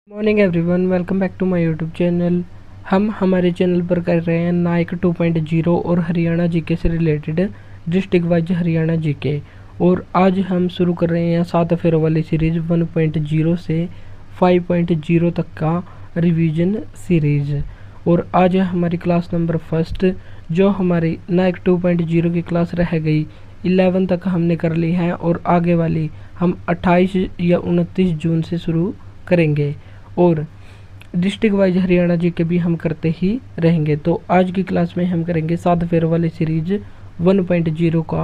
Morning everyone, welcome back to my YouTube channel. हम हमारे channel पर कर रहे हैं नाइक 2.0 और हरियाणा जीके से related district wise Haryana GK. और आज हम शुरू कर रहे हैं 7 फेरों वाली सीरीज 1.0 से 5.0 तक का रिवीजन सीरीज। और आज है हमारी क्लास नंबर फर्स्ट, जो हमारी नाइक 2.0 की क्लास रह गई 11 तक हमने कर ली है और आगे वाली हम 28 या 29 जून से शुरू करेंगे। और डिस्ट्रिक्ट वाइज हरियाणा जीके भी हम करते ही रहेंगे। तो आज की क्लास में हम करेंगे 7 फेरों वाली सीरीज 1.0 का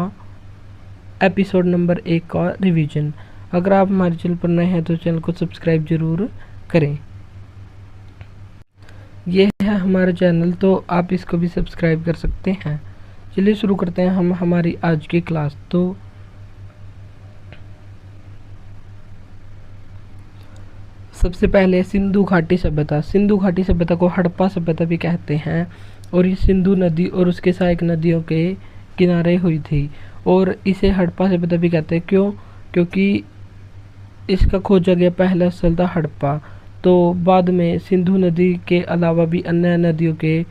एपिसोड नंबर 1 का रिवीजन। अगर आप हमारे चैनल पर नए हैं तो चैनल को सब्सक्राइब जरूर करें। यह है हमारा चैनल, तो आप इसको भी सब्सक्राइब कर सकते हैं। चलिए शुरू करते हैं हम हमारी आज की क्लास। तो सबसे पहले सिंधु घाटी सभ्यता। सिंधु घाटी सभ्यता को हड़प्पा सभ्यता भी कहते हैं और ये सिंधु नदी और उसके सहायक नदियों के किनारे हुई थी और इसे हड़प्पा सभ्यता भी कहते हैं। क्यों? क्योंकि इसका खोजा गया पहला स्थल था हड़प्पा। तो बाद में सिंधु नदी के अलावा भी अन्य नदियों के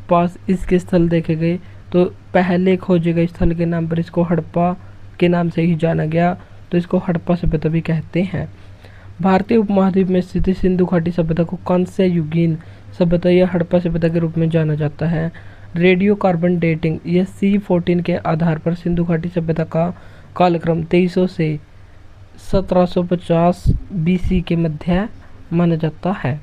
पास इसके स्थल देखे गए, तो पहले खोजे गए स्थल के नाम पर इसको हड़प्पा के नाम से ही जाना गया, तो इसको हड़प्पा सभ्यता भी कहते हैं। भारतीय उपमहाद्वीप में स्थित सिंधु घाटी सभ्यता को कांस्य युगीन सभ्यता या हड़प्पा सभ्यता के रूप में जाना जाता है। रेडियो कार्बन डेटिंग या C14 के आधार पर सिंधु घाटी सभ्यता का कालक्रम 2300 से 1750 BC के मध्य माना जाता है।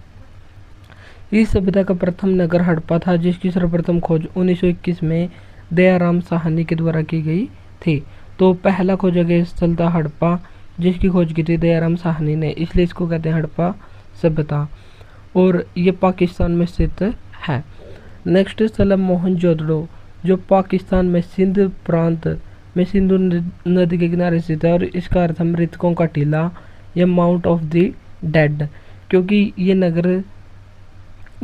इस सभ्यता का प्रथम नगर हड़प्पा था, जिसकी सर्वप्रथम खोज 1921 में दयाराम साहनी के द्वारा की गई थी। तो पहला खोजा गया स्थल था हड़प्पा, जिसकी खोज की थी दयाराम साहनी ने, इसलिए इसको कहते हैं हड़प्पा सभ्यता। और ये पाकिस्तान में स्थित है। नेक्स्ट स्थल है मोहनजोदड़ो, जो पाकिस्तान में सिंध प्रांत में सिंधु नदी के किनारे स्थित है और इसका अर्थ है मृतकों का टीला या माउंट ऑफ द डेड, क्योंकि ये नगर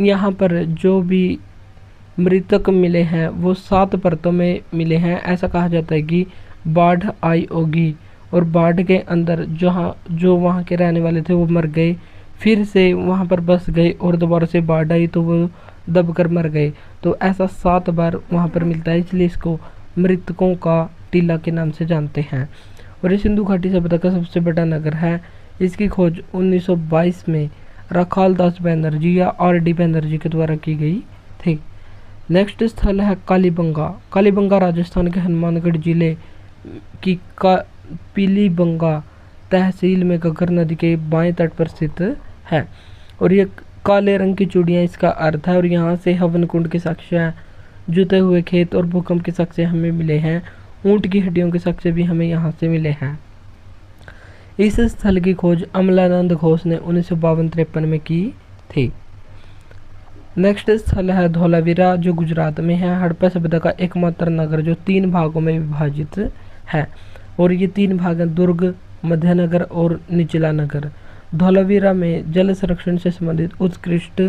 यहाँ पर जो भी मृतक मिले हैं वो 7 परतों में मिले हैं। ऐसा कहा जाता है कि बाढ़ आई होगी और बाढ़ के अंदर जो वहाँ के रहने वाले थे वो मर गए, फिर से वहाँ पर बस गए और दोबारा से बाढ़ आई तो वो दब कर मर गए। तो ऐसा 7 बार वहाँ पर मिलता है, इसलिए इसको मृतकों का टीला के नाम से जानते हैं। और ये सिंधु घाटी सभ्यता का सबसे बड़ा नगर है। इसकी खोज 1922 में राखाल दास बनर्जी या R.D. बनर्जी के द्वारा की गई थी। नेक्स्ट स्थल है कालीबंगा। कालीबंगा राजस्थान के हनुमानगढ़ जिले की पीलीबंगा तहसील में घग्गर नदी के बाएं तट पर स्थित है। और ये काले रंग की चूड़ियाँ इसका अर्थ है। और यहाँ से हवन कुंड के साक्ष्य, जुते हुए खेत और भूकंप के साक्ष्य हमें मिले हैं। ऊंट की हड्डियों के साक्ष्य भी हमें यहाँ से मिले हैं। इस स्थल की खोज अमलानंद घोष ने 1952-53 में की थी। नेक्स्ट स्थल है धोलावीरा, जो गुजरात में है। हड़प्पा सभ्यता का एकमात्र नगर जो 3 भागों में विभाजित है और ये 3 भाग हैं, दुर्ग, मध्यनगर और निचला नगर। धोलावीरा में जल संरक्षण से संबंधित उत्कृष्ट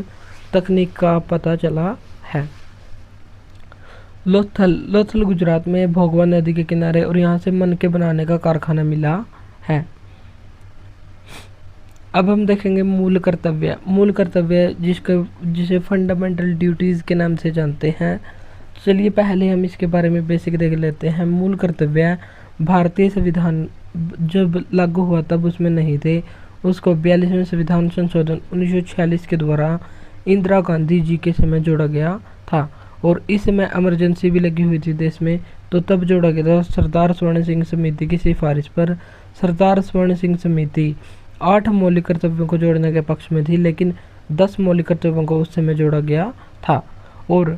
तकनीक का पता चला है। लोथल गुजरात में भोगवा नदी के किनारे और यहाँ से मनके बनाने का कारखाना मिला है। अब हम देखेंगे मूल कर्तव्य जिसे फंडामेंटल ड्यूटीज़ के नाम से जानते हैं। चलिए पहले हम इसके बारे में बेसिक देख लेते हैं। मूल कर्तव्य भारतीय संविधान जब लागू हुआ तब उसमें नहीं थे, उसको 42वें संविधान संशोधन 1946 के द्वारा इंदिरा गांधी जी के समय जोड़ा गया था और इस समय इमरजेंसी भी लगी हुई थी देश में, तो तब जोड़ा गया था। सरदार स्वर्ण सिंह समिति की सिफारिश पर सरदार स्वर्ण सिंह समिति 8 मौलिक कर्तव्यों को जोड़ने के पक्ष में थी, लेकिन 10 मौलिक कर्तव्यों को उस समय जोड़ा गया था। और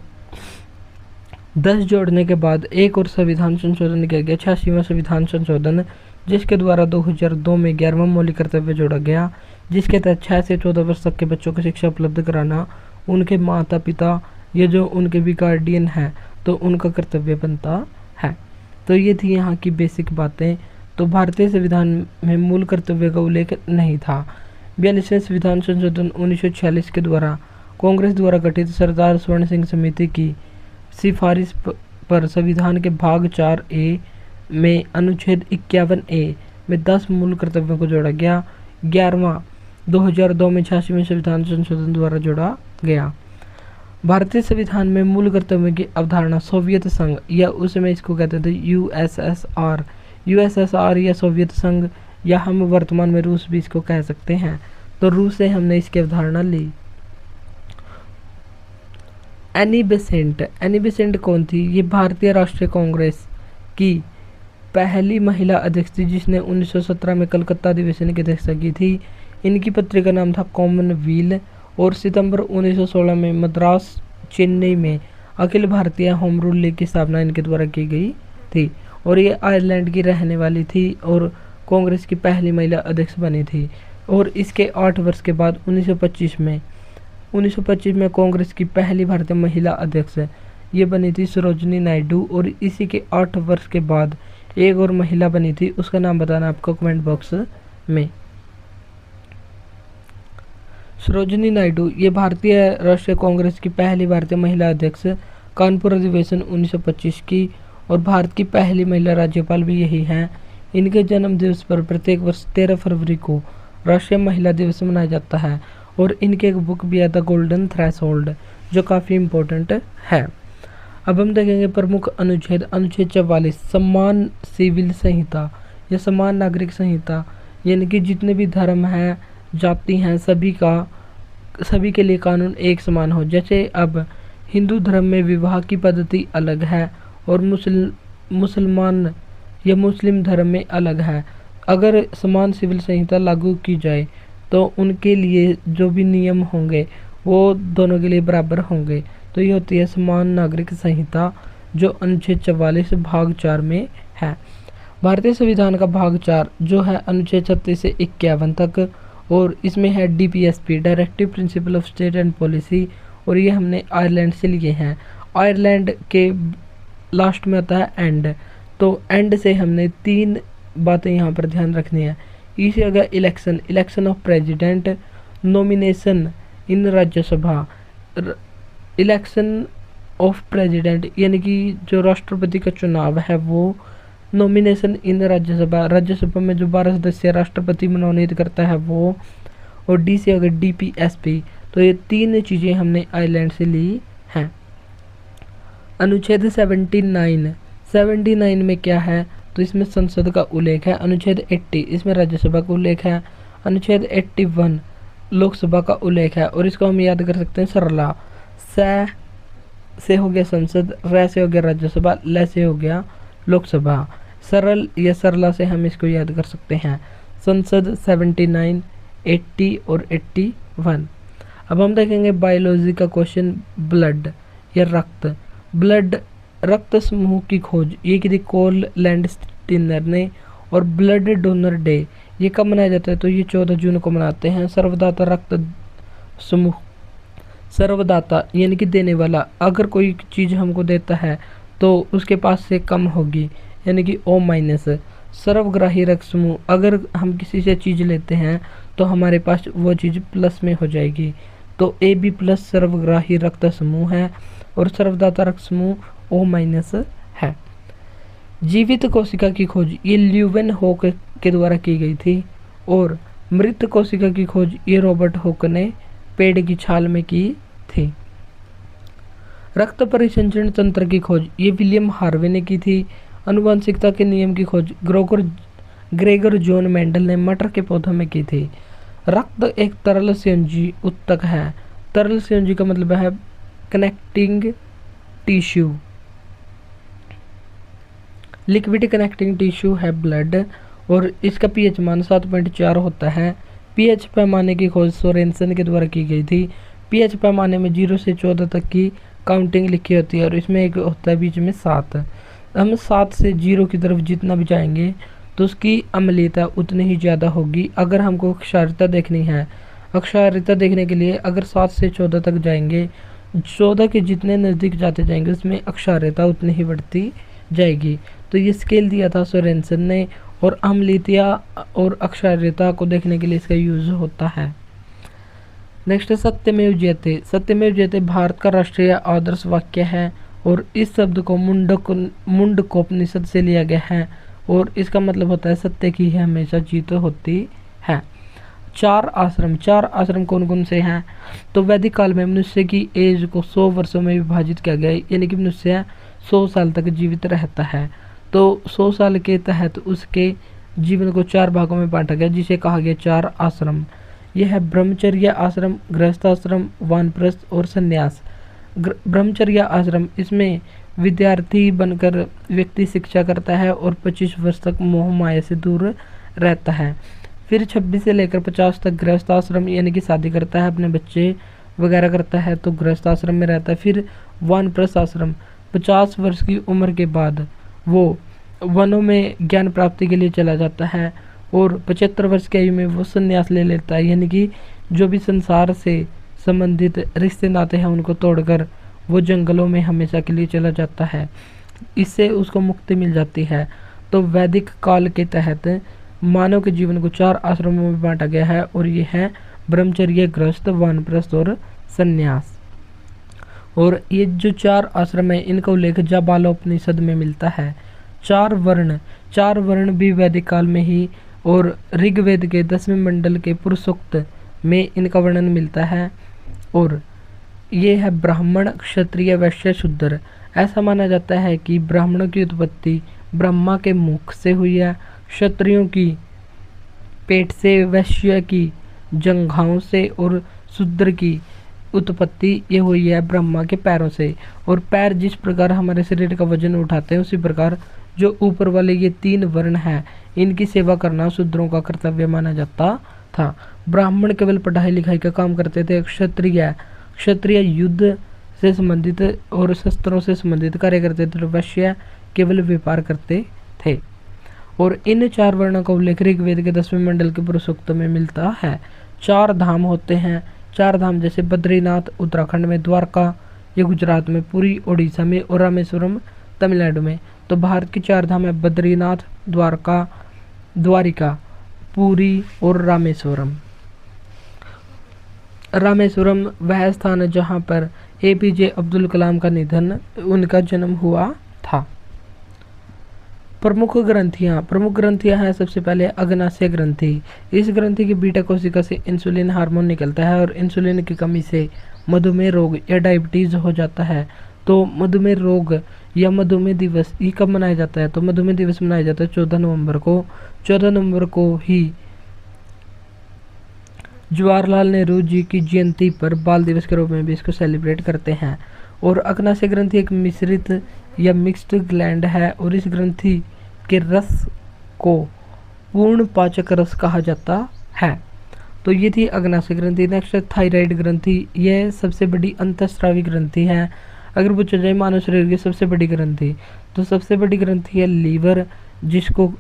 10 जोड़ने के बाद एक और संविधान संशोधन किया गया, 86वां संविधान संशोधन, जिसके द्वारा 2002 में 11वां मौलिक कर्तव्य जोड़ा गया, जिसके तहत 6 से 14 वर्ष तक के बच्चों को शिक्षा उपलब्ध कराना उनके माता पिता या जो उनके भी गार्डियन हैं तो उनका कर्तव्य बनता है। तो ये थी यहाँ की बेसिक बातें। तो भारतीय संविधान में मूल कर्तव्य का उल्लेख नहीं था। 42वें संविधान संशोधन 1946 के द्वारा कांग्रेस द्वारा गठित सरदार स्वर्ण सिंह समिति की सिफारिश पर संविधान के भाग 4A में अनुच्छेद 51A में 10 मूल कर्तव्यों को जोड़ा गया। 11वां 2002 में 86वें संविधान संशोधन द्वारा जोड़ा गया। भारतीय संविधान में मूल कर्तव्य की अवधारणा सोवियत संघ या उस समय इसको कहते थे यूएसएसआर या सोवियत संघ, या हम वर्तमान में रूस भी इसको कह सकते हैं। तो रूस से हमने इसकी अवधारणा ली। एनी बेसेंट कौन थी? ये भारतीय राष्ट्रीय कांग्रेस की पहली महिला अध्यक्ष थी, जिसने 1917 में कलकत्ता अधिवेशन की अध्यक्षता की थी। इनकी पत्रिका नाम था कॉमनवेल्थ, और सितंबर 1916 में मद्रास चेन्नई में Akhil Bharatiya home rule league की स्थापना इनके द्वारा की गई थी। और ये आयरलैंड की रहने वाली थी और कांग्रेस की पहली महिला अध्यक्ष बनी थी। और इसके 8 वर्ष के बाद 1925 में कांग्रेस की पहली भारतीय महिला अध्यक्ष ये बनी थी सरोजनी नायडू। और इसी के 8 वर्ष के बाद एक और महिला बनी थी, उसका नाम बताना आपको कमेंट बॉक्स में। सरोजनी नायडू ये भारतीय राष्ट्रीय कांग्रेस की पहली भारतीय महिला अध्यक्ष, कानपुर अधिवेशन 1925 की, और भारत की पहली महिला राज्यपाल भी यही हैं। इनके जन्म दिवस पर प्रत्येक वर्ष 13 फरवरी को राष्ट्रीय महिला दिवस मनाया जाता है। और इनके एक बुक भी आता गोल्डन थ्रेशोल्ड, जो काफ़ी इम्पोर्टेंट है। अब हम देखेंगे प्रमुख अनुच्छेद। अनुच्छेद 44 समान सिविल संहिता या समान नागरिक संहिता, यानी कि जितने भी धर्म हैं, जाति हैं, सभी के लिए कानून एक समान हो। जैसे अब हिंदू धर्म में विवाह की पद्धति अलग है और मुसलमान या मुस्लिम धर्म में अलग है। अगर समान सिविल संहिता लागू की जाए तो उनके लिए जो भी नियम होंगे वो दोनों के लिए बराबर होंगे। तो ये होती है समान नागरिक संहिता, जो अनुच्छेद 44 भाग 4 में है। भारतीय संविधान का भाग 4 जो है अनुच्छेद 36 से 51 तक, और इसमें है DPSP directive principle of state and policy, और ये हमने आयरलैंड से लिए हैं। आयरलैंड के लास्ट में आता है एंड, तो एंड से हमने 3 बातें यहाँ पर ध्यान रखनी है। इसे अगर election of president, nomination in Rajya Sabha, election of president यानी कि जो राष्ट्रपति का चुनाव है वो, नॉमिनेशन इन राज्यसभा में जो 12 सदस्य राष्ट्रपति मनोनीत करता है वो, और डी से अगर DPSP। तो ये 3 चीज़ें हमने आयरलैंड से ली हैं। अनुच्छेद 79 में क्या है? तो इसमें संसद का उल्लेख है। अनुच्छेद 80 इसमें राज्यसभा का उल्लेख है। अनुच्छेद 81 लोकसभा का उल्लेख है, और इसको हम याद कर सकते हैं सरला। से हो गया संसद, र से हो गया राज्यसभा, ल से हो गया लोकसभा। सरल या सरला से हम इसको याद कर सकते हैं। संसद 79, 80 और 81। अब हम देखेंगे बायोलॉजी का क्वेश्चन, ब्लड या रक्त समूह की खोज ये की थी कोल लैंडस्टीनर ने। और ब्लड डोनर डे ये कब मनाया जाता है? तो ये 14 जून को मनाते हैं। सर्वदाता रक्त समूह, सर्वदाता यानी कि देने वाला, अगर कोई चीज़ हमको देता है तो उसके पास से कम होगी, यानी कि O-। सर्वग्राही रक्त समूह, अगर हम किसी से चीज़ लेते हैं तो हमारे पास वो चीज़ प्लस में हो जाएगी। तो AB+ सर्वग्राही रक्त समूह है, और सर्वदाता रक्त समूह O- है। जीवित कोशिका की खोज ये ल्यूवेन होक के द्वारा की गई थी, और मृत कोशिका की खोज ये रॉबर्ट हुक ने पेड़ की छाल में की थी। रक्त परिसंचरण तंत्र की खोज ये विलियम हार्वे ने की थी। आनुवंशिकता के नियम की खोज ग्रेगर जॉन मेंडल ने मटर के पौधों में की थी। रक्त एक तरल संयोजी उत्तक है। तरल संयोजी का मतलब है connecting tissue. Liquid connecting tissue है ब्लड, और इसका pH मान 7.4 होता है। pH पैमाने की खोज सोरेनसन के द्वारा की गई थी। pH पैमाने में 0 से 14 तक की काउंटिंग लिखी होती है, और इसमें एक होता है बीच में 7। हम 7 से 0 की तरफ जितना भी जाएंगे तो उसकी अम्लीयता उतनी ही ज़्यादा होगी। अगर हमको क्षारीयता देखनी है, अक्षारीयता देखने के लिए अगर 7 से 14 तक जाएंगे, 14 के जितने नज़दीक जाते जाएंगे उसमें अक्षारीयता उतनी ही बढ़ती जाएगी। तो ये स्केल दिया था सोरेनसन ने, और अम्लीयता और अक्षारीयता को देखने के लिए इसका यूज़ होता है। नेक्स्ट है सत्यमेव जयते। सत्यमेव जयते भारत का राष्ट्रीय आदर्श वाक्य है, और इस शब्द को मुंडकोपनिषद से लिया गया है, और इसका मतलब होता है सत्य की ही हमेशा जीत होती है। चार आश्रम कौन कौन से हैं? तो वैदिक काल में मनुष्य की एज को 100 वर्षों में विभाजित किया गया, यानी कि मनुष्य 100 साल तक जीवित रहता है। तो 100 साल के तहत उसके जीवन को 4 भागों में बांटा गया, जिसे कहा गया 4 आश्रम। यह है ब्रह्मचर्य आश्रम, गृहस्थ आश्रम, वानप्रस्थ और संन्यास। ब्रह्मचर्य आश्रम, इसमें विद्यार्थी बनकर व्यक्ति शिक्षा करता है और 25 वर्ष तक मोह माया से दूर रहता है। फिर 26 से लेकर 50 तक गृहस्थ आश्रम, यानी कि शादी करता है, अपने बच्चे वगैरह करता है, तो गृहस्थ आश्रम में रहता है। फिर वानप्रस्थ आश्रम, 50 वर्ष की उम्र के बाद वो वनों में ज्ञान प्राप्ति के लिए चला जाता है और 75 वर्ष की आयु में वो संन्यास ले लेता है, यानी कि जो भी संसार से संबंधित रिश्ते नाते हैं उनको तोड़कर वो जंगलों में हमेशा के लिए चला जाता है। इससे उसको मुक्ति मिल जाती है। तो वैदिक काल के तहत मानव के जीवन को 4 आश्रमों में बांटा गया है और ये है ब्रह्मचर्य, गृहस्थ, वानप्रस्थ और संन्यास। और ये जो 4 आश्रम है इनका उल्लेख जाबालोपनिषद में मिलता है। 4 वर्ण भी वैदिक काल में ही और ऋग्वेद के 10वें मंडल के पुरुषोक्त में इनका वर्णन मिलता है। और ये है ब्राह्मण, क्षत्रिय, वैश्य, शूद्र। ऐसा माना जाता है कि ब्राह्मणों की उत्पत्ति ब्रह्मा के मुख से हुई है, क्षत्रियों की पेट से, वैश्य की जंघाओं से और शूद्र की उत्पत्ति ये हुई है ब्रह्मा के पैरों से। और पैर जिस प्रकार हमारे शरीर का वजन उठाते हैं उसी प्रकार जो ऊपर वाले ये 3 वर्ण हैं इनकी सेवा करना शूद्रों का कर्तव्य माना जाता था। ब्राह्मण केवल पढ़ाई लिखाई का काम करते थे। क्षत्रिय युद्ध से संबंधित और शस्त्रों से संबंधित कार्य करते थे। वैश्य केवल व्यापार करते थे। और इन 4 वर्णों का उल्लेख ऋग्वेद के 10वें मंडल के पुरुषोक्त में मिलता है। 4 धाम होते हैं। 4 धाम जैसे बद्रीनाथ उत्तराखंड में, द्वारका ये गुजरात में, पुरी उड़ीसा में और रामेश्वरम तमिलनाडु में। तो भारत की 4 धाम है बद्रीनाथ, द्वारिका, पुरी और रामेश्वरम। रामेश्वरम वह स्थान है जहाँ पर APJ अब्दुल कलाम का उनका जन्म हुआ था। प्रमुख ग्रंथियां हैं सबसे पहले अग्नाशय ग्रंथि। इस ग्रंथि की बीटा कोशिका से इंसुलिन हार्मोन निकलता है और इंसुलिन की कमी से मधुमेह रोग या डायबिटीज हो जाता है। तो मधुमेह रोग या मधुमेह दिवस ये कब मनाया जाता है? तो मधुमेह दिवस मनाया जाता है 14 नवंबर को। 14 नवंबर को ही जवाहरलाल नेहरू जी की जयंती पर बाल दिवस के रूप में भी इसको सेलिब्रेट करते हैं। और अग्नाशय ग्रंथि एक मिश्रित या मिक्स्ड ग्लैंड है और इस ग्रंथि के रस को पूर्ण पाचक रस कहा जाता है। तो ये थी अग्नाशय ग्रंथि। नेक्स्ट है थायराइड ग्रंथि। यह सबसे बड़ी अंतःस्रावी ग्रंथि है। अगर पूछा जाए मानव शरीर की सबसे बड़ी ग्रंथि, तो सबसे बड़ी ग्रंथि है लीवर, जिसको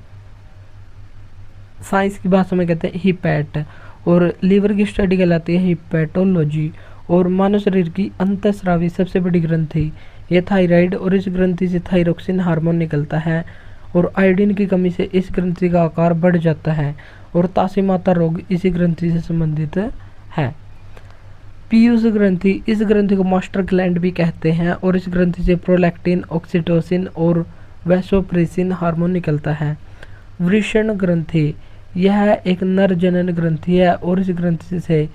साइंस की भाषा में कहते हैं हिपैट। और लीवर की स्टडी कहलाती है हिपैटोलॉजी। और मानव शरीर की अंतःस्रावी सबसे बड़ी ग्रंथि ये थायराइड, और इस ग्रंथि से थायरोक्सिन हार्मोन निकलता है और आयोडीन की कमी से इस ग्रंथि का आकार बढ़ जाता है और तासी माता रोग इसी ग्रंथि से संबंधित है। पीयूष ग्रंथि, इस ग्रंथि को मास्टर ग्लैंड भी कहते हैं और इस ग्रंथि से प्रोलैक्टिन, ऑक्सीटोसिन और वैसोप्रेसिन हार्मोन निकलता है। वृषण ग्रंथि, यह एक नर जनन ग्रंथि है और इस ग्रंथि से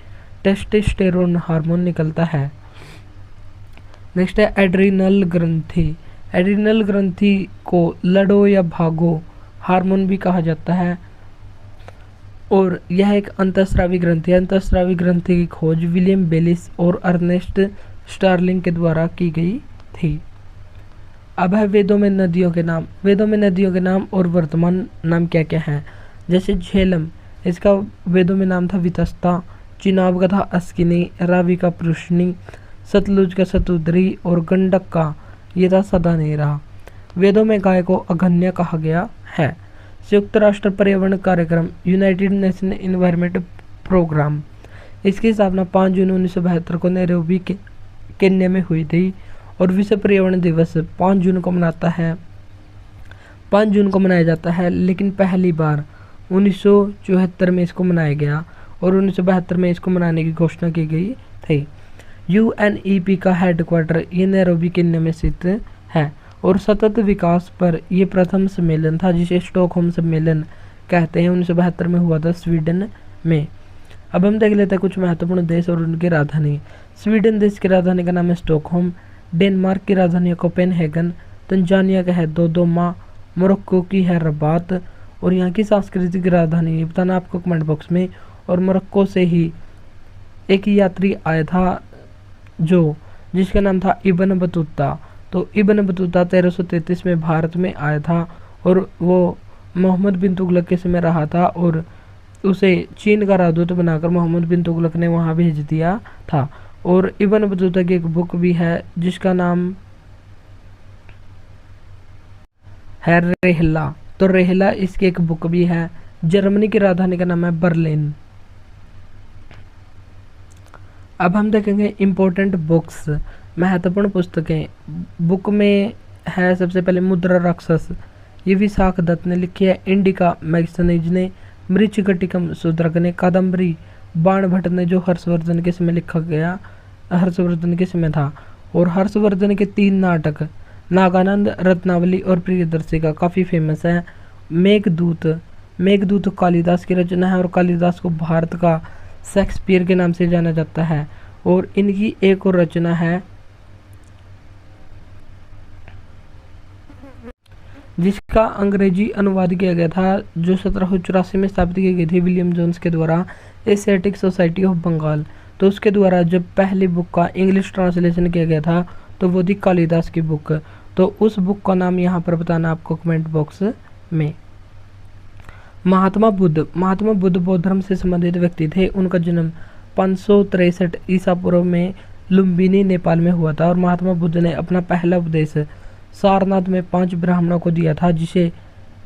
टेस्टोस्टेरोन हार्मोन निकलता है। नेक्स्ट है एड्रिनल ग्रंथि। एड्रिनल ग्रंथि को लड़ो या भागो हार्मोन भी कहा जाता है और यह एक अंतःस्रावी ग्रंथि है। अंतःस्रावी ग्रंथि की खोज विलियम बेलिस और अर्नेस्ट स्टार्लिंग के द्वारा की गई थी। अब है वेदों में नदियों के नाम। वेदों में नदियों के नाम और वर्तमान नाम क्या क्या हैं? जैसे झेलम, इसका वेदों में नाम था वितस्ता, चिनाब का था अस्किनी, रावी का पृश्नी, सतलुज का सतुद्री और गंडक का ये था सदानेरा। वेदों में गाय को अगन्य कहा गया है। संयुक्त राष्ट्र पर्यावरण कार्यक्रम, यूनाइटेड नेशन इन्वायरमेंट प्रोग्राम, इसकी स्थापना 5 जून 1972 को नैरोबी के केन्या में हुई थी और विश्व पर्यावरण दिवस 5 जून को मनाया जाता है। लेकिन पहली बार 1974 में इसको मनाया गया और 1972 में इसको मनाने की घोषणा की गई थी। UNEP का हेडक्वार्टर ये नैरोबी केन्या में स्थित है और सतत विकास पर ये प्रथम सम्मेलन था जिसे स्टॉकहोम सम्मेलन कहते हैं। 1972 में हुआ था स्वीडन में। अब हम देख लेते हैं कुछ महत्वपूर्ण देश और उनकी राजधानी। स्वीडन देश की राजधानी का नाम है स्टॉकहोम। डेनमार्क की राजधानी है कोपेनहेगन। तंजानिया का है दोदोमा। मोरक्को की है रबात। और यहाँ की सांस्कृतिक राजधानी ये बताना आपको कमेंट बॉक्स में। और मोरक्को से ही एक यात्री आया था जो जिसका नाम था इब्न बतूता। तो इब्न बतूता 1333 में भारत में आया था और वो मोहम्मद बिन तुगलक के समय रहा था और उसे चीन का राजदूत बनाकर मोहम्मद बिन तुगलक ने वहाँ भेज दिया था। और इब्न बतूता की एक बुक भी है जिसका नाम है रेहला। तो रेहला इसकी एक बुक भी है। जर्मनी की राजधानी का नाम है बर्लिन। अब हम देखेंगे इम्पोर्टेंट बुक्स, महत्वपूर्ण पुस्तकें। बुक में है सबसे पहले मुद्रा राक्षस, ये विशाख दत्त ने लिखी है। इंडिका मैगजीज ने। मृच्छकटिकम शूद्रक ने। कादम्बरी बाणभट्ट ने जो हर्षवर्धन के समय लिखा गया, हर्षवर्धन के समय था। और हर्षवर्धन के 3 नाटक नागानंद, रत्नावली और प्रियदर्शिका काफ़ी फेमस है। मेघदूत कालिदास की रचना है और कालिदास को भारत का शेक्सपियर के नाम से जाना जाता है। और इनकी एक और रचना है जिसका अंग्रेजी अनुवाद किया गया था जो 1784 में स्थापित की गई थी विलियम जोन्स के द्वारा, एशियाटिक सोसाइटी ऑफ बंगाल। तो उसके द्वारा जब पहली बुक का इंग्लिश ट्रांसलेशन किया गया था तो वो थी कालिदास की बुक। तो उस बुक का नाम यहाँ पर बताना आपको कमेंट बॉक्स में। महात्मा बुद्ध बौद्ध धर्म से संबंधित व्यक्ति थे। उनका जन्म 563 ईसा पूर्व में लुम्बिनी नेपाल में हुआ था। और महात्मा बुद्ध ने अपना पहला उपदेश सारनाथ में 5 ब्राह्मणों को दिया था जिसे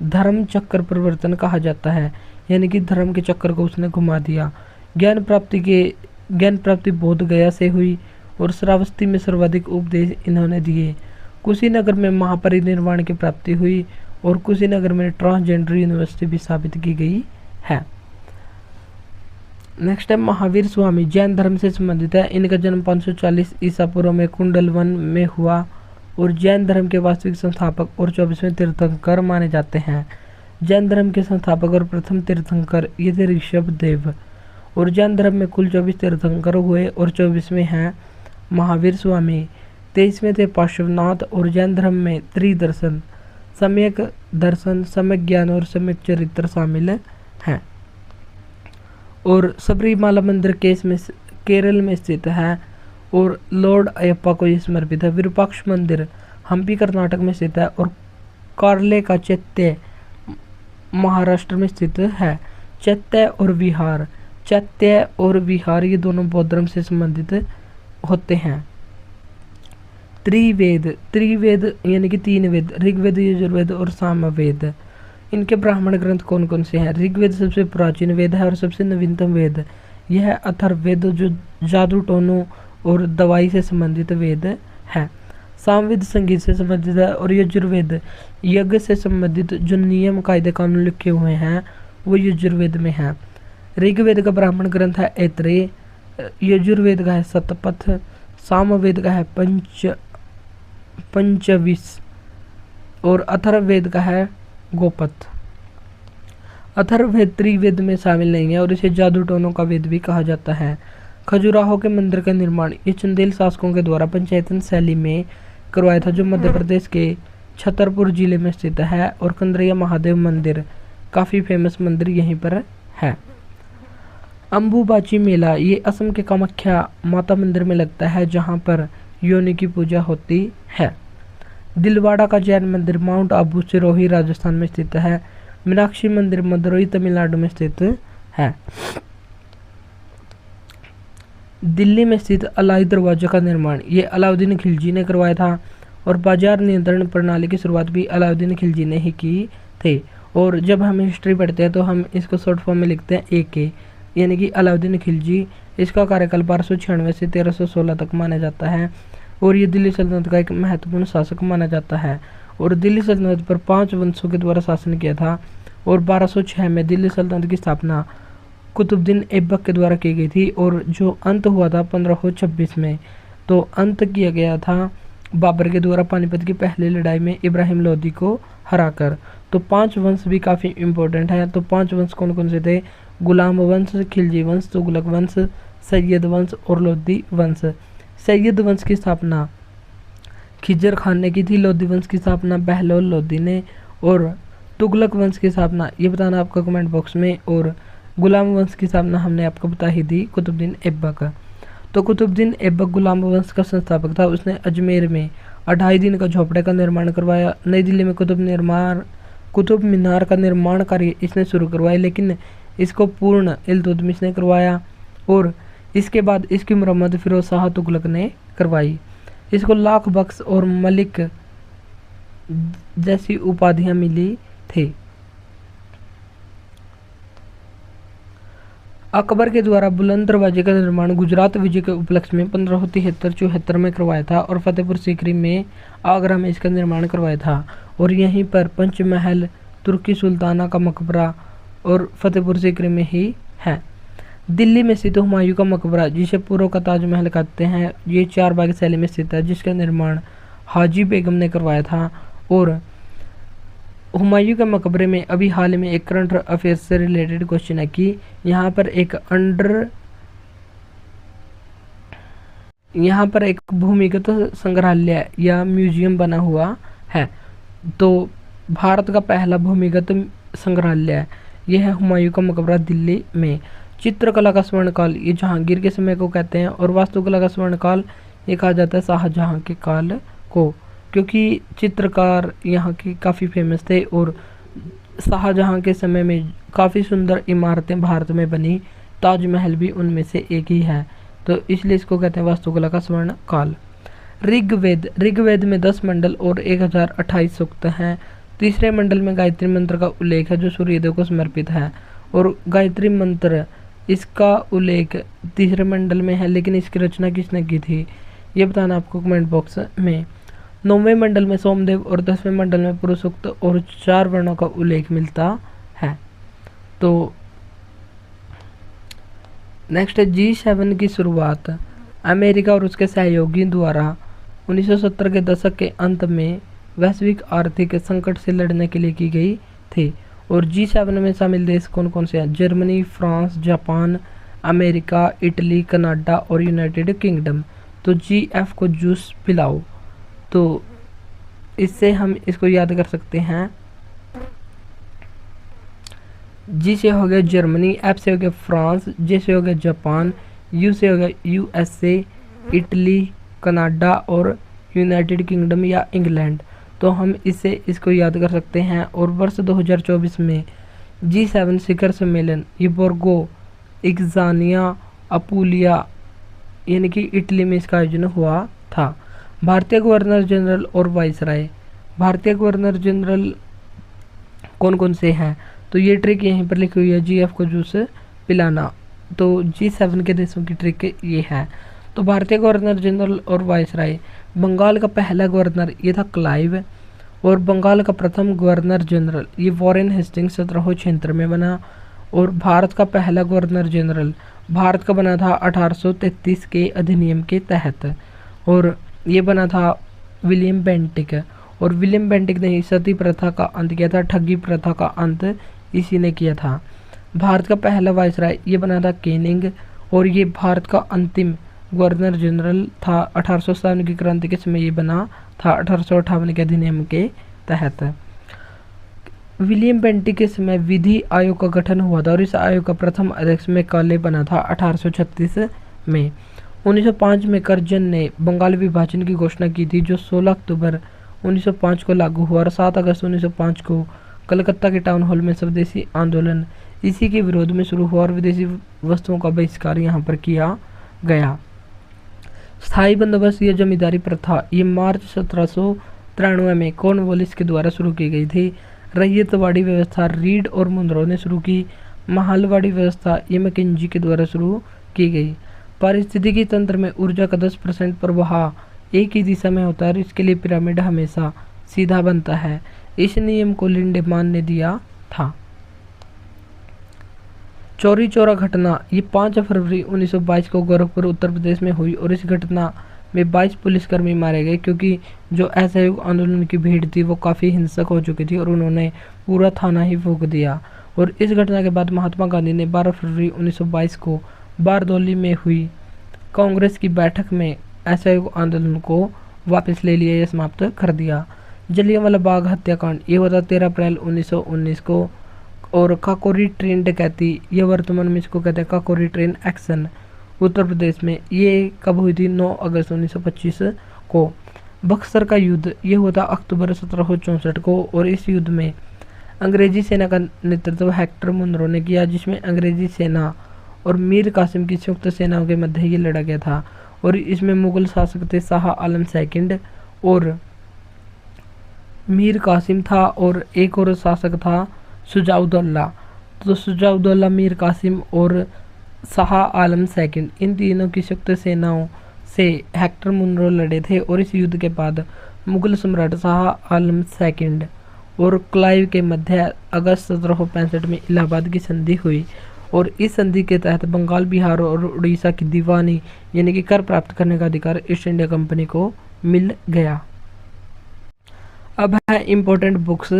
धर्म चक्र परिवर्तन कहा जाता है, यानी कि धर्म के चक्कर को उसने घुमा दिया। ज्ञान प्राप्ति बोध गया से हुई और श्रावस्ती में सर्वाधिक उपदेश इन्होंने दिए। कुशीनगर में महापरिनिर्वाण की प्राप्ति हुई और कुशीनगर में ट्रांसजेंडर यूनिवर्सिटी भी स्थापित की गई है। नेक्स्ट है महावीर स्वामी, जैन धर्म से संबंधित है। इनका जन्म 540 ईसा पूर्व में कुंडलवन में हुआ और जैन धर्म के वास्तविक संस्थापक और 24वें तीर्थंकर माने जाते हैं। जैन धर्म के संस्थापक और प्रथम तीर्थंकर ये थे ऋषभ देव। और जैन धर्म में कुल 24 तीर्थंकर हुए और 24वें हैं महावीर स्वामी। 23वें थे पार्श्वनाथ। और जैन धर्म में त्रिदर्शन, सम्यक दर्शन, सम्यक ज्ञान और सम्यक चरित्र शामिल हैं। और सबरीमाला मंदिर केरल में स्थित है और लॉर्ड अयप्पा को ये समर्पित है। विरूपाक्ष मंदिर हम्पी कर्नाटक में स्थित है और कार्ले का चैत्य महाराष्ट्र में स्थित है। चैत्य और विहार ये दोनों बौद्ध धर्म से संबंधित होते हैं। त्रिवेद यानी कि 3 वेद, ऋग्वेद, यजुर्वेद और सामवेद। इनके ब्राह्मण ग्रंथ कौन कौन से हैं? ऋग्वेद सबसे प्राचीन वेद है और सबसे नवीनतम वेद यह है। अथर्ववेद जो जादू टोनों और दवाई से संबंधित वेद है। सामवेद संगीत से संबंधित है और यजुर्वेद यज्ञ से संबंधित जो नियम कायदे कानून लिखे हुए हैं वो यजुर्वेद में है। ऋग्वेद का ब्राह्मण ग्रंथ है ऐत्रेय, यजुर्वेद का है शतपथ, सामवेद का है पंचविश और अथर्ववेद का है गोपथ। अथर्ववेद त्रिवेद में शामिल नहीं है और इसे जादू टोनों का वेद भी कहा जाता है। खजुराहो के मंदिर का निर्माण ये चंदेल शासकों के द्वारा पंचायतन शैली में करवाया था जो मध्य प्रदेश के छतरपुर जिले में स्थित है। और कंद्रिया महादेव मंदिर काफ़ी फेमस मंदिर यहीं पर है। अम्बुबाची मेला ये असम के कामाख्या माता मंदिर में लगता है जहां पर योनि की पूजा होती है। दिलवाड़ा का जैन मंदिर माउंट आबू सिरोही राजस्थान में स्थित है। मीनाक्षी मंदिर मदुरई तमिलनाडु में स्थित है। दिल्ली में स्थित अलाई दरवाजा का निर्माण ये अलाउद्दीन खिलजी ने करवाया था। और बाजार नियंत्रण प्रणाली की शुरुआत भी अलाउद्दीन खिलजी ने ही की थी। और जब हम हिस्ट्री पढ़ते हैं तो हम इसको शॉर्ट फॉर्म में लिखते हैं AK, यानी कि अलाउद्दीन खिलजी। इसका कार्यकाल 1296 से 1316 तक माना जाता है और ये दिल्ली सल्तनत का एक महत्वपूर्ण शासक माना जाता है। और दिल्ली सल्तनत पर 5 वंशों के द्वारा शासन किया था। और 1206 में दिल्ली सल्तनत की स्थापना कुतुबुद्दीन ऐबक के द्वारा की गई थी और जो अंत हुआ था 1526 में। तो अंत किया गया था बाबर के द्वारा पानीपत की पहली लड़ाई में इब्राहिम लोदी को हराकर। तो 5 वंश भी काफ़ी इम्पोर्टेंट है। तो 5 वंश कौन कौन से थे? गुलाम वंश, खिलजी वंश, तुगलक वंश, सैयद वंश और लोधी वंश। सैयद वंश की स्थापना खिजर खान ने की थी, लोधी वंश की स्थापना बहलोल लोधी ने, और तुगलक वंश की स्थापना ये बताना आपका कमेंट बॉक्स में, और गुलाम वंश की स्थापना हमने आपको बता ही दी, कुतुबुद्दीन ऐबक। तो कुतुबुद्दीन ऐबक गुलाम वंश का संस्थापक था। उसने अजमेर में 28 दिन का झोपड़े का निर्माण करवाया। नई दिल्ली में कुतुब मीनार का निर्माण कार्य इसने शुरू करवाया, लेकिन इसको पूर्ण इल्तुतमिश ने करवाया, और इसके बाद इसकी मरम्मत फिरोज शाह तुगलक ने करवाई। इसको लाख बख्श और मलिक जैसी उपाधियां मिली थी। अकबर के द्वारा बुलंद दरवाजे का निर्माण गुजरात विजय के उपलक्ष्य में 1573-74 में करवाया था, और फतेहपुर सीकरी में आगरा में इसका निर्माण करवाया था, और यहीं पर पंचमहल, तुर्की सुल्ताना का मकबरा और फतेहपुर सीकरी में ही है। दिल्ली में स्थित हुमायूं का मकबरा, जिसे पूर्व का ताजमहल कहते हैं, ये 4 बाग शैली में स्थित है, जिसका निर्माण हाजी बेगम ने करवाया था। और हुमायूं के मकबरे में अभी हाल में एक करंट अफेयर्स से रिलेटेड क्वेश्चन है कि यहाँ पर एक भूमिगत संग्रहालय या म्यूजियम बना हुआ है। तो भारत का पहला भूमिगत संग्रहालय यह है हुमायूं का मकबरा दिल्ली में। चित्रकला का स्वर्णकाल ये जहांगीर के समय को कहते हैं, और वास्तुकला का स्वर्णकाल ये कहा जाता है शाहजहां के काल को, क्योंकि चित्रकार यहाँ के काफ़ी फेमस थे, और शाहजहां के समय में काफ़ी सुंदर इमारतें भारत में बनी, ताजमहल भी उनमें से एक ही है, तो इसलिए इसको कहते हैं वास्तुकला का स्वर्ण काल। ऋग्वेद में 10 मंडल और 1028 सूक्त हैं। तीसरे मंडल में गायत्री मंत्र का उल्लेख है, जो सूर्यदेव को समर्पित है, और गायत्री मंत्र इसका उल्लेख तीसरे मंडल में है, लेकिन इसकी रचना किसने की थी ये बताना आपको कमेंट बॉक्स में। 9वें मंडल में सोमदेव और 10वें मंडल में पुरुष सूक्त और 4 वर्णों का उल्लेख मिलता है। तो नेक्स्ट है G7 की शुरुआत अमेरिका और उसके सहयोगियों द्वारा 1970 के दशक के अंत में वैश्विक आर्थिक संकट से लड़ने के लिए की गई थी। और G7 में शामिल देश कौन कौन से हैं? Germany, France, Japan, America, Italy, Canada और यूनाइटेड किंगडम। तो GF को जूस पिलाओ, तो इससे हम इसको याद कर सकते हैं। G से हो गया जर्मनी, F से हो गया फ्रांस, J से हो गया जापान, U से हो गया USA, इटली, कनाडा और यूनाइटेड किंगडम या इंग्लैंड। तो हम इसको याद कर सकते हैं। और वर्ष 2024 में G7 शिखर सम्मेलन ये बोर्गो इग्जानिया अपुलिया यानी कि इटली में इसका आयोजन हुआ था। भारतीय गवर्नर जनरल और वाइसराय, भारतीय गवर्नर जनरल कौन कौन से हैं? तो ये ट्रिक यहीं पर लिखी हुई है, GF को जूस पिलाना। तो G7 के देशों की ट्रिक ये है। तो भारतीय गवर्नर जनरल और वाइसराय, बंगाल का पहला गवर्नर ये था क्लाइव, और बंगाल का प्रथम गवर्नर जनरल ये वॉरेन हेस्टिंग्स 1776 में बना। और भारत का पहला गवर्नर जनरल भारत का बना था 1833 के अधिनियम के तहत, और ये बना था विलियम बेंटिक। और विलियम बेंटिक ने सती प्रथा का अंत किया था, ठगी प्रथा का अंत इसी ने किया था। भारत का पहला वाइसराय ये बना था केनिंग, और ये भारत का अंतिम गवर्नर जनरल था। 1857 की क्रांति के समय ये बना था 1858 के अधिनियम के तहत। विलियम बेंटिक के समय विधि आयोग का गठन हुआ था, और इस आयोग का प्रथम अध्यक्ष मैकाले बना था 1836 में। 1905 में कर्जन ने बंगाल विभाजन की घोषणा की थी, जो 16 अक्टूबर 1905 को लागू हुआ, और 7 अगस्त 1905 को कलकत्ता के टाउन हॉल में स्वदेशी आंदोलन इसी के विरोध में शुरू हुआ, और विदेशी वस्तुओं का बहिष्कार यहाँ पर किया गया। स्थायी बंदोबस्त या जमींदारी प्रथा ये मार्च 1793 में कॉर्नवालिस के द्वारा शुरू की गई थी। रैयतवाड़ी व्यवस्था रीड और मुनरो ने शुरू की। महलवाड़ी व्यवस्था ये मैकेंजी के द्वारा शुरू की गई। पारिस्थितिकी तंत्र में ऊर्जा का 10% प्रवाह एक ही दिशा में होता है, और इसके लिए पिरामिड हमेशा सीधा बनता है। इस नियम को लिंडेमान ने दिया था। चौरी चौरा घटना ये 5 फरवरी 1922 को गोरखपुर उत्तर प्रदेश में हुई, और इस घटना में 22 पुलिसकर्मी मारे गए, क्योंकि जो असहयोग आंदोलन की भीड़ थी वो काफ़ी हिंसक हो चुकी थी, और उन्होंने पूरा थाना ही फूंक दिया। और इस घटना के बाद महात्मा गांधी ने 12 फरवरी 1922 को बारदौली में हुई कांग्रेस की बैठक में असहयोग आंदोलन को वापस ले लिया या समाप्त कर दिया। जलियांवाला बाग हत्याकांड ये हुआ था 13 अप्रैल 1919 को। और काकोरी ट्रेन डकैती, ये वर्तमान में इसको कहते हैं काकोरी ट्रेन एक्शन, उत्तर प्रदेश में, ये कब हुई थी? 9 अगस्त 1925 को। बक्सर का युद्ध ये हुआ था अक्टूबर 1764 को। और इस युद्ध में अंग्रेजी सेना का नेतृत्व हेक्टर मुनरो ने किया, जिसमें अंग्रेजी सेना और मीर कासिम की संयुक्त सेनाओं के मध्य ये लड़ा गया था। और इसमें मुगल शासक थे शाह आलम सेकंड और मीर कासिम था, और एक और शासक था शुजाउद्दौला। तो शुजाउद्दौला, मीर कासिम और शाह आलम सेकंड, इन तीनों की संयुक्त सेनाओं से हेक्टर मुनरो लड़े थे। और इस युद्ध के बाद मुगल सम्राट शाह आलम सेकंड और क्लाइव के मध्य अगस्त 1765 में इलाहाबाद की संधि हुई। और इस संधि के तहत बंगाल, बिहार और उड़ीसा की दीवानी यानी कि कर प्राप्त करने का अधिकार ईस्ट इंडिया कंपनी को मिल गया। अब है इम्पोर्टेंट बुक्स।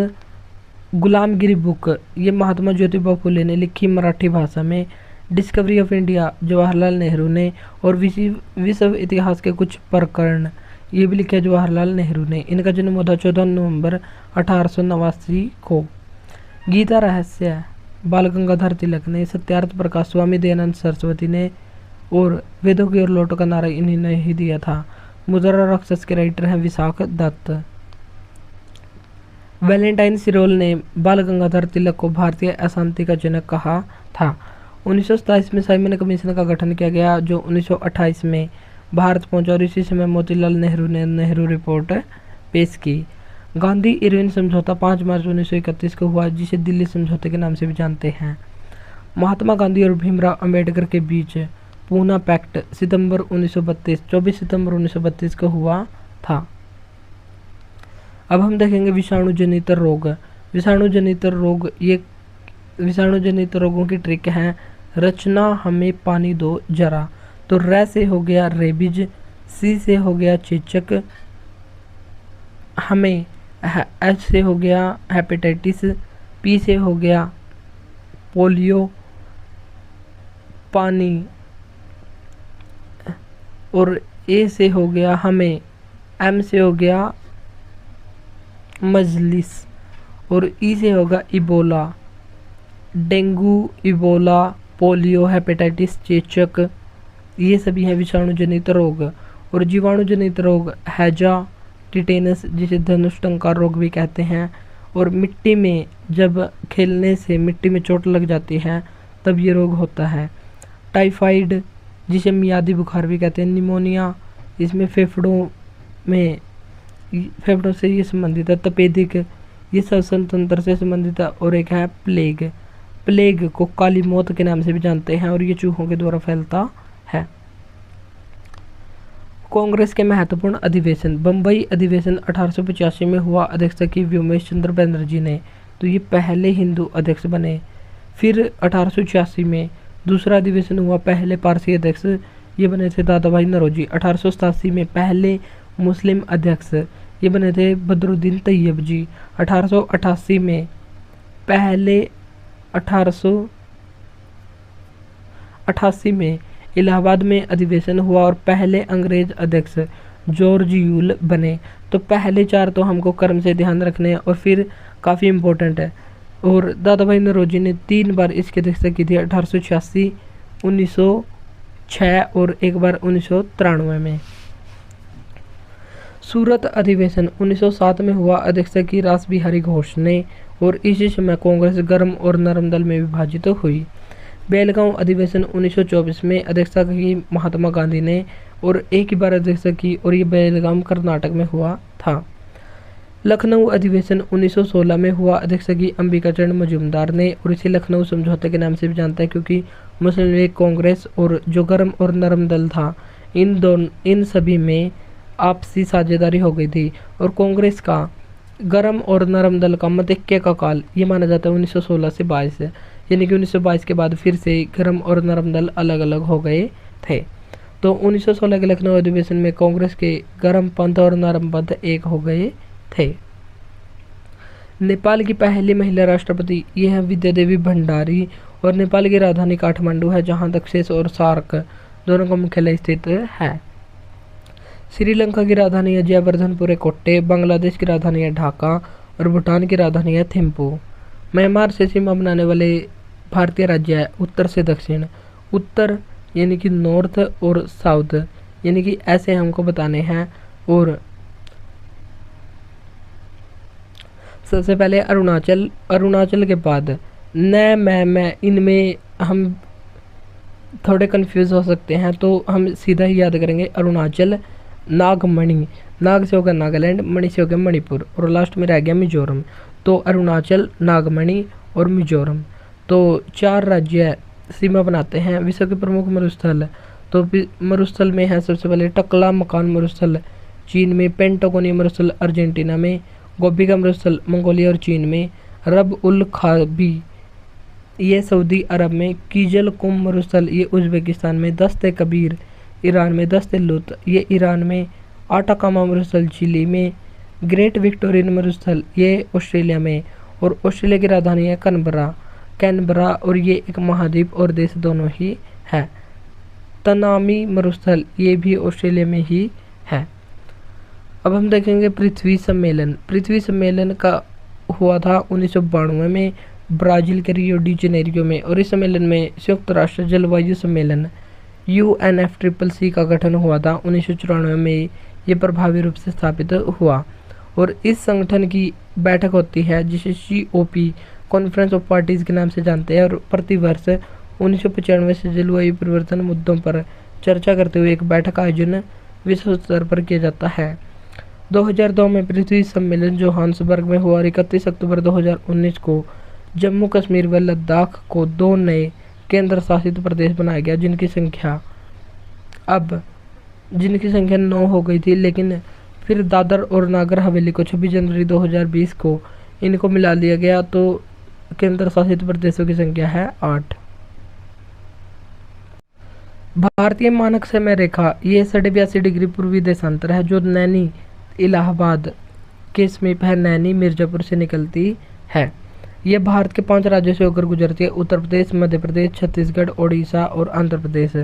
गुलामगिरी बुक, ये महात्मा ज्योतिबा फुले ने लिखी मराठी भाषा में। Discovery of India Jawaharlal Nehru ने। और विश्व इतिहास के कुछ प्रकरण, ये भी लिखे जवाहरलाल नेहरू ने। इनका जन्म हुआ था 14 नवंबर 1889 को। गीता रहस्य बाल गंगाधर तिलक ने। सत्यार्थ प्रकाश स्वामी दयानंद सरस्वती ने। और वेदों की ओर लौटो का नारा इन्हीं ने ही दिया था। मुद्रा राक्षस के राइटर हैं विशाख दत्त। वैलेंटाइन सिरोल ने बाल गंगाधर तिलक को भारतीय अशांति का जनक कहा था। 1927 में साइमन कमीशन का गठन किया गया, जो 1928 में भारत पहुंचा। और इसी समय मोतीलाल नेहरू ने नेहरू रिपोर्ट पेश की। गांधी इरविन समझौता 5 मार्च 1931 को हुआ, जिसे दिल्ली समझौते के नाम से भी जानते हैं। महात्मा गांधी और भीमराव अंबेडकर के बीच पूना पैक्ट सितंबर 1932 24 सितंबर 1932 को हुआ था। अब हम देखेंगे विषाणु जनित रोग। विषाणु जनित रोग, ये विषाणु जनित रोगों की ट्रिक है। रचना हमें पानी दो जरा। तो रे से हो गया रेबीज, सी से हो गया चेचक, हमें एच से हो गया हेपेटाइटिस, पी से हो गया पोलियो, पानी, और ए से हो गया हमें, एम से हो गया मजलिस, और ई से होगा Ebola. Dengue, Ebola, polio, hepatitis, चेचक, ये सभी हैं विषाणु जनित रोग। और जीवाणु जनित रोग हैजा, टिटेनस, जिसे धनुष टंकार रोग भी कहते हैं। और मिट्टी में जब खेलने से मिट्टी में चोट लग जाती है तब ये रोग होता है। टाइफाइड, जिसे मियादी बुखार भी कहते हैं। निमोनिया, इसमें फेफड़ों से ये संबंधित है। तपेदिक, ये श्वसन तंत्र से संबंधित है। और एक है प्लेग। प्लेग को काली मौत के नाम से भी जानते हैं, और ये चूहों के द्वारा फैलता है। कांग्रेस के महत्वपूर्ण अधिवेशन। बम्बई अधिवेशन 1885 में हुआ। अध्यक्षता की व्योमेश चंद्र बनर्जी ने। तो ये पहले हिंदू अध्यक्ष बने। फिर 1886 में दूसरा अधिवेशन हुआ। पहले पारसी अध्यक्ष ये बने थे दादा भाई नौरोजी। 1887 में पहले मुस्लिम अध्यक्ष ये बने थे बदरुद्दीन तैयब जी। 1888 में पहले 1888 में इलाहाबाद में अधिवेशन हुआ और पहले अंग्रेज अध्यक्ष जॉर्ज यूल बने। तो पहले 4 तो हमको क्रम से ध्यान रखने हैं और फिर काफ़ी इम्पोर्टेंट है। और दादा भाई नौरोजी ने 3 बार इसकी अध्यक्षता की थी, 1886, 1906 और एक बार 1993 में। सूरत अधिवेशन 1907 में हुआ। अध्यक्षता की रास बिहारी घोष ने। और इसी समय कांग्रेस गर्म और नरम दल में विभाजित हुई। बेलगांव अधिवेशन 1924 में अध्यक्षता की महात्मा गांधी ने और एक ही बार अध्यक्षता की, और ये बेलगाम कर्नाटक में हुआ था। लखनऊ अधिवेशन 1916 में हुआ। अध्यक्षता की अंबिका चरण मजूमदार ने, और इसे लखनऊ समझौते के नाम से भी जानता है, क्योंकि मुस्लिम लीग, कांग्रेस और जो गर्म और नरम दल था, इन सभी में आपसी साझेदारी हो गई थी। और कांग्रेस का गर्म और नरम दल का मतैक्य का काल ये माना जाता है 1916 से 22, यानी कि 1922 के बाद फिर से गर्म और नरम दल अलग अलग हो गए थे। तो 1916 के लखनऊ अधिवेशन में कांग्रेस के गर्म पंथ और नरम पंथ एक हो गए थे। नेपाल की पहली महिला राष्ट्रपति ये है विद्या देवी भंडारी, और नेपाल की राजधानी काठमांडू है, जहाँ तक शेष और सार्क दोनों का मुख्यालय स्थित है। श्रीलंका की राजधानी है जयवर्धनपुर कोट्टे, बांग्लादेश की राजधानी है ढाका और भूटान की राजधानी है थिम्पू। म्यांमार से सीमा बनाने वाले भारतीय राज्य है उत्तर से दक्षिण, उत्तर यानी कि नॉर्थ और साउथ यानी कि ऐसे हमको बताने हैं। और सबसे पहले अरुणाचल, अरुणाचल के बाद न मैं इनमें हम थोड़े कंफ्यूज हो सकते हैं, तो हम सीधा ही याद करेंगे अरुणाचल। नागमणि, नाग से होगा नागालैंड, मणि से होगा मणिपुर, और लास्ट में रह गया मिजोरम। तो अरुणाचल, नागमणि और मिजोरम, तो 4 राज्य सीमा बनाते हैं। विश्व के प्रमुख मरुस्थल, तो मरुस्थल में है सबसे पहले टकला मकान मरुस्थल चीन में, पेंटागोनिया मरुस्थल अर्जेंटीना में, गोबी का मरुस्थल मंगोलिया और चीन में, रब उल खाबी ये सऊदी अरब में, कीजल कुम मरुस्थल ये उज्बेकिस्तान में, दस्ते कबीर ईरान में, दस्ते लुत ये ईरान में, आटाकामा मरुस्थल चिली में, ग्रेट विक्टोरियन मरुस्थल ये ऑस्ट्रेलिया में, और ऑस्ट्रेलिया की राजधानी है कैनबरा और ये एक महाद्वीप और देश दोनों ही है। तनामी मरुस्थल ये भी ऑस्ट्रेलिया में ही है। अब हम देखेंगे पृथ्वी सम्मेलन। पृथ्वी सम्मेलन का हुआ था 1992 में ब्राज़ील के रियो डी जेनेरियो में, और इस सम्मेलन में संयुक्त राष्ट्र जलवायु सम्मेलन UNFCCC का गठन हुआ था 1994 में। ये प्रभावी रूप से स्थापित हुआ, और इस संगठन की बैठक होती है जिसे COP कॉन्फ्रेंस ऑफ पार्टीज के नाम से जानते हैं, और प्रतिवर्ष 1995 से जलवायु परिवर्तन मुद्दों पर चर्चा करते हुए एक बैठक आयोजन विश्व स्तर पर किया जाता है। 2002 में पृथ्वी सम्मेलन जोहान्सबर्ग में हुआ, और 31 अक्टूबर 2019 को जम्मू कश्मीर व लद्दाख को 2 नए केंद्र शासित प्रदेश बनाया गया, जिनकी संख्या 9 हो गई थी, लेकिन फिर दादर और नागर हवेली को 26 जनवरी 2020 को इनको मिला लिया गया, तो केंद्र शासित प्रदेशों की संख्या है 8। भारतीय मानक समय रेखा ये 82.5 डिग्री पूर्वी देशांतर है, जो नैनी इलाहाबाद के समीप है, नैनी मिर्जापुर से निकलती है। यह भारत के 5 राज्यों से होकर गुजरती है, उत्तर प्रदेश, मध्य प्रदेश, छत्तीसगढ़, ओडिशा और आंध्र प्रदेश।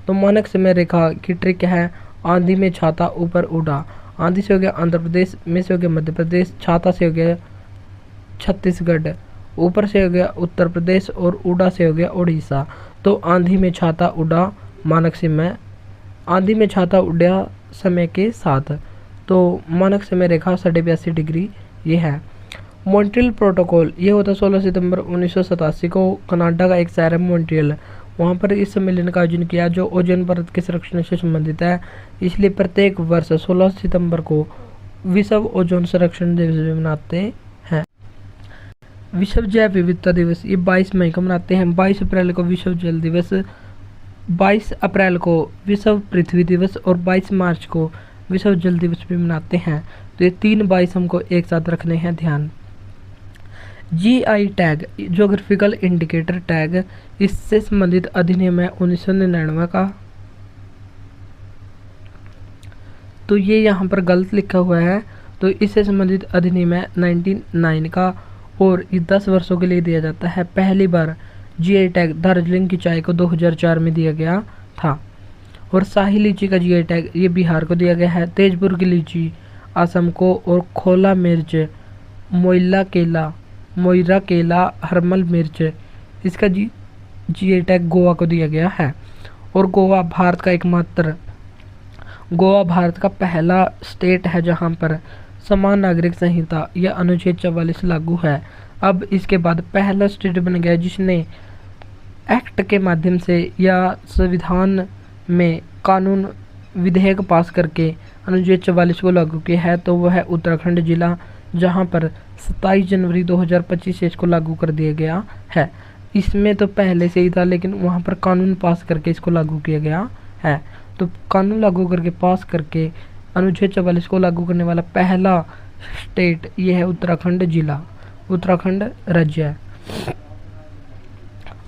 तो मानक समय रेखा की ट्रिक है आंधी में छाता ऊपर उड़ा। आंधी से हो गया आंध्र प्रदेश, में से हो गया मध्य प्रदेश, छाता से हो गया छत्तीसगढ़, ऊपर से हो गया उत्तर प्रदेश और उड़ा से हो गया ओडिशा। तो आंधी में छाता उड़ा मानक समय, आंधी में छाता उड़ा समय के साथ। तो मानक समय रेखा 82.5 डिग्री ये है। मॉन्ट्रियल प्रोटोकॉल ये होता 16 सितंबर 1987 को, कनाडा का एक शहर है मॉन्ट्रियल, वहाँ पर इस सम्मेलन का आयोजन किया जो ओजोन परत के संरक्षण से संबंधित है। इसलिए प्रत्येक वर्ष 16 सितंबर को विश्व ओजोन संरक्षण दिवस भी मनाते हैं। विश्व जैव विविधता दिवस ये 22 मई को मनाते हैं। 22 अप्रैल को विश्व जल दिवस, 22 अप्रैल को विश्व पृथ्वी दिवस और 22 मार्च को विश्व जल दिवस भी मनाते हैं। तो ये 3 22 हमको एक साथ रखने हैं ध्यान। GI tag geographical indicator tag, इससे संबंधित अधिनियम है 1999 का। तो ये यहाँ पर गलत लिखा हुआ है, तो इससे संबंधित अधिनियम है 1999 का, और ये 10 वर्षों के लिए दिया जाता है। पहली बार GI टैग दार्जिलिंग की चाय को 2004 में दिया गया था। और शाही लीची का GI टैग ये बिहार को दिया गया है। तेजपुर की लीची असम को, और खोला मिर्च, मोइरा केला, हरमल मिर्च इसका GI टैग गोवा को दिया गया है। और गोवा भारत का पहला स्टेट है जहां पर समान नागरिक संहिता या अनुच्छेद 44 लागू है। अब इसके बाद पहला स्टेट बन गया जिसने एक्ट के माध्यम से या संविधान में कानून विधेयक पास करके अनुच्छेद 44 को लागू किया है, तो वह है उत्तराखंड जिला, जहां पर 27 जनवरी 2025 से इसको लागू कर दिया गया है। इसमें तो पहले से ही था, लेकिन वहां पर कानून पास करके इसको लागू किया गया है। तो कानून लागू करके पास करके अनुच्छेद 44 को लागू करने वाला पहला स्टेट ये है उत्तराखंड जिला, उत्तराखंड राज्य।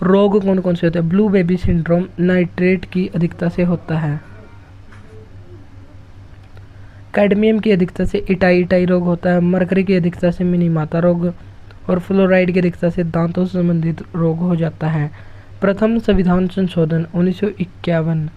रोग कौन कौन से होते हैं? ब्लू बेबी सिंड्रोम नाइट्रेट की अधिकता से होता है। कैडमियम की अधिकता से इटाई रोग होता है, मरकरी की अधिकता से मिनीमाता रोग और फ्लोराइड की अधिकता से दांतों से संबंधित रोग हो जाता है। प्रथम संविधान संशोधन 1951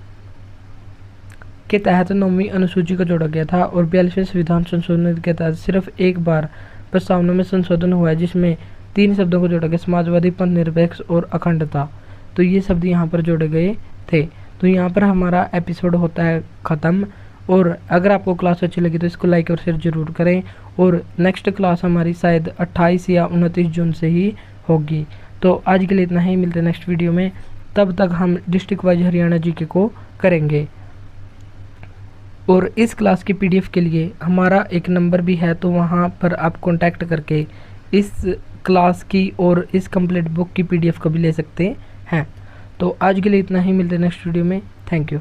के तहत 9वीं अनुसूची को जोड़ा गया था और 42वें संविधान संशोधन के तहत सिर्फ एक बार प्रस्तावना में संशोधन हुआ है, जिसमें 3 शब्दों को जोड़ा गया, समाजवादी, निरपेक्ष और अखंडता। तो ये शब्द यहाँ पर जोड़े गए थे। तो यहाँ पर हमारा एपिसोड होता है ख़त्म। और अगर आपको क्लास अच्छी लगी तो इसको लाइक और शेयर जरूर करें। और नेक्स्ट क्लास हमारी शायद 28 या 29 जून से ही होगी। तो आज के लिए इतना ही, मिलते हैं नेक्स्ट वीडियो में। तब तक हम डिस्ट्रिक्ट वाइज हरियाणा जीके को करेंगे। और इस क्लास की पीडीएफ के लिए हमारा एक नंबर भी है, तो वहाँ पर आप कांटेक्ट करके इस क्लास की और इस कंप्लीट बुक की पीडीएफ को भी ले सकते हैं। तो आज के लिए इतना ही, मिलते हैं नेक्स्ट वीडियो में। Thank you.